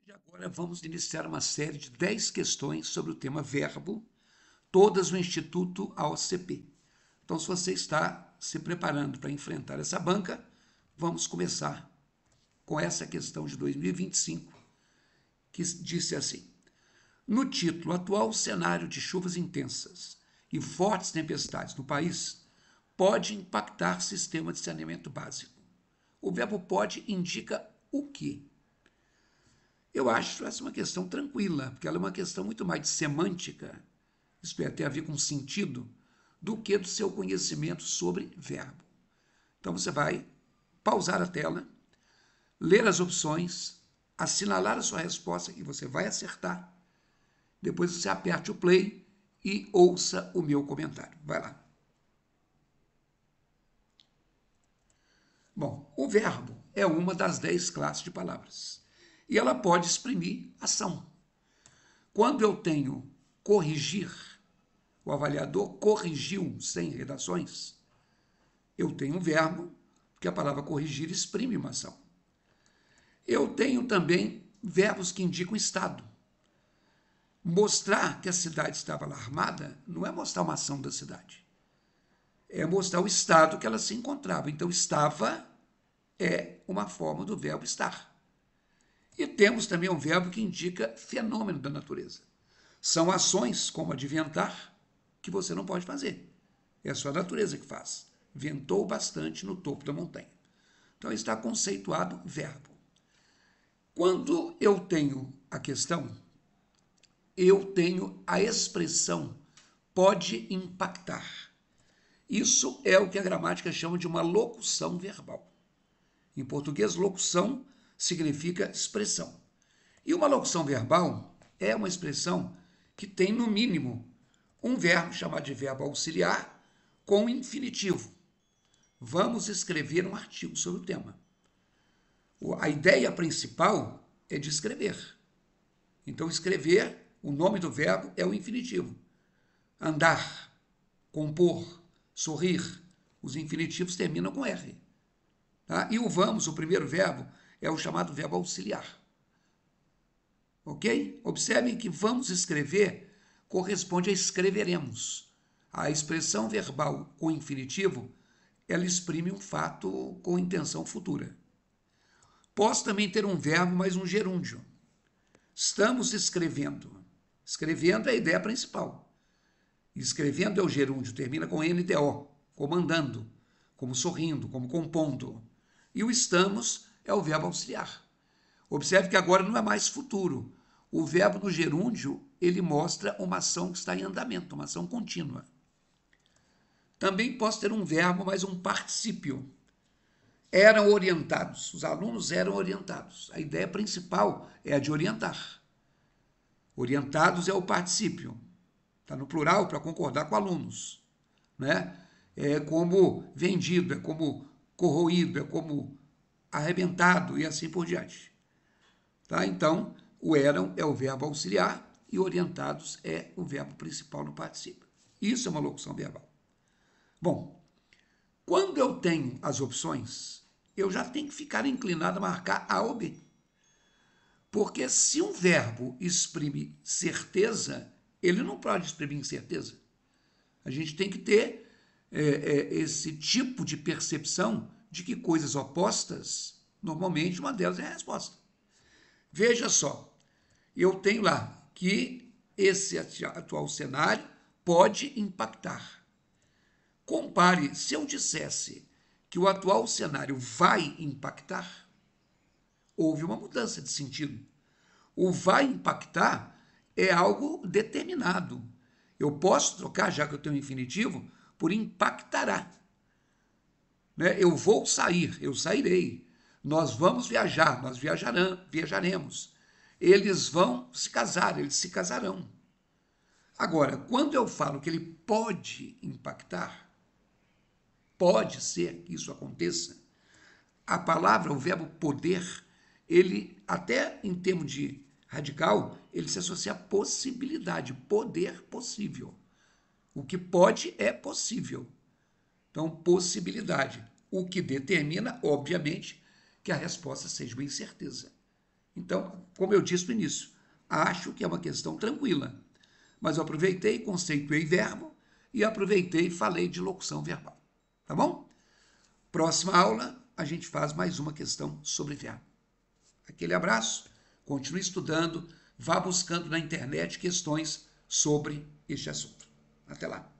De agora vamos iniciar uma série de 10 questões sobre o tema verbo, todas do Instituto AOCP. Então, se você está se preparando para enfrentar essa banca, vamos começar com essa questão de 2025, que disse assim: no título, atual cenário de chuvas intensas e fortes tempestades no país pode impactar sistema de saneamento básico. O verbo pode indica o quê? Eu acho essa uma questão tranquila, porque ela é uma questão muito mais de semântica, isso tem a ver com sentido, do que do seu conhecimento sobre verbo. Então você vai pausar a tela, ler as opções, assinalar a sua resposta que você vai acertar, depois você aperte o play e ouça o meu comentário. Vai lá. Bom, o verbo é uma das 10 classes de palavras e ela pode exprimir ação. Quando eu tenho corrigir, o avaliador corrigiu 100 redações, eu tenho um verbo, porque a palavra corrigir exprime uma ação. Eu tenho também verbos que indicam estado. Mostrar que a cidade estava alarmada não é mostrar uma ação da cidade, é mostrar o estado que ela se encontrava. Então, estava é uma forma do verbo estar. E temos também um verbo que indica fenômeno da natureza. São ações, como adventar, que você não pode fazer. É a sua natureza que faz. Ventou bastante no topo da montanha. Então, está conceituado verbo. Quando eu tenho a questão, eu tenho a expressão pode impactar. Isso é o que a gramática chama de uma locução verbal. Em português, locução significa expressão. E uma locução verbal é uma expressão que tem, no mínimo, um verbo chamado de verbo auxiliar com infinitivo. Vamos escrever um artigo sobre o tema. A ideia principal é de escrever. Então, escrever, o nome do verbo é o infinitivo. Andar, compor, sorrir, os infinitivos terminam com R. Tá? E o vamos, o primeiro verbo, é o chamado verbo auxiliar. Ok? Observem que vamos escrever corresponde a escreveremos. A expressão verbal com infinitivo, ela exprime um fato com intenção futura. Posso também ter um verbo mais um gerúndio. Estamos escrevendo. Escrevendo é a ideia principal. Escrevendo é o gerúndio, termina com NDO, como andando, como sorrindo, como compondo. E o estamos é o verbo auxiliar. Observe que agora não é mais futuro. O verbo no gerúndio, ele mostra uma ação que está em andamento, uma ação contínua. Também posso ter um verbo mais um particípio. Eram orientados, os alunos eram orientados. A ideia principal é a de orientar. Orientados é o particípio. Está no plural para concordar com alunos. Né? É como vendido, é como corroído, é como arrebentado e assim por diante. Tá? Então, o eram é o verbo auxiliar e orientados é o verbo principal no particípio. Isso é uma locução verbal. Bom, quando eu tenho as opções, eu já tenho que ficar inclinado a marcar A ou B. Porque se um verbo exprime certeza, ele não pode exprimir incerteza. A gente tem que ter esse tipo de percepção de que coisas opostas, normalmente uma delas é a resposta. Veja só, eu tenho lá que esse atual cenário pode impactar. Compare, se eu dissesse que o atual cenário vai impactar, houve uma mudança de sentido. O vai impactar é algo determinado. Eu posso trocar, já que eu tenho um infinitivo, por impactará. Né? Eu vou sair, eu sairei. Nós vamos viajar, nós viajaremos. Eles vão se casar, eles se casarão. Agora, quando eu falo que ele pode impactar, pode ser que isso aconteça, a palavra, o verbo poder, ele, até em termos de radical, ele se associa a possibilidade, poder possível. O que pode é possível. Então, possibilidade. O que determina, obviamente, que a resposta seja uma incerteza. Então, como eu disse no início, acho que é uma questão tranquila, mas eu aproveitei, conceituei verbo e aproveitei e falei de locução verbal. Tá bom? Próxima aula, a gente faz mais uma questão sobre verbo. Aquele abraço, continue estudando, vá buscando na internet questões sobre este assunto. Até lá.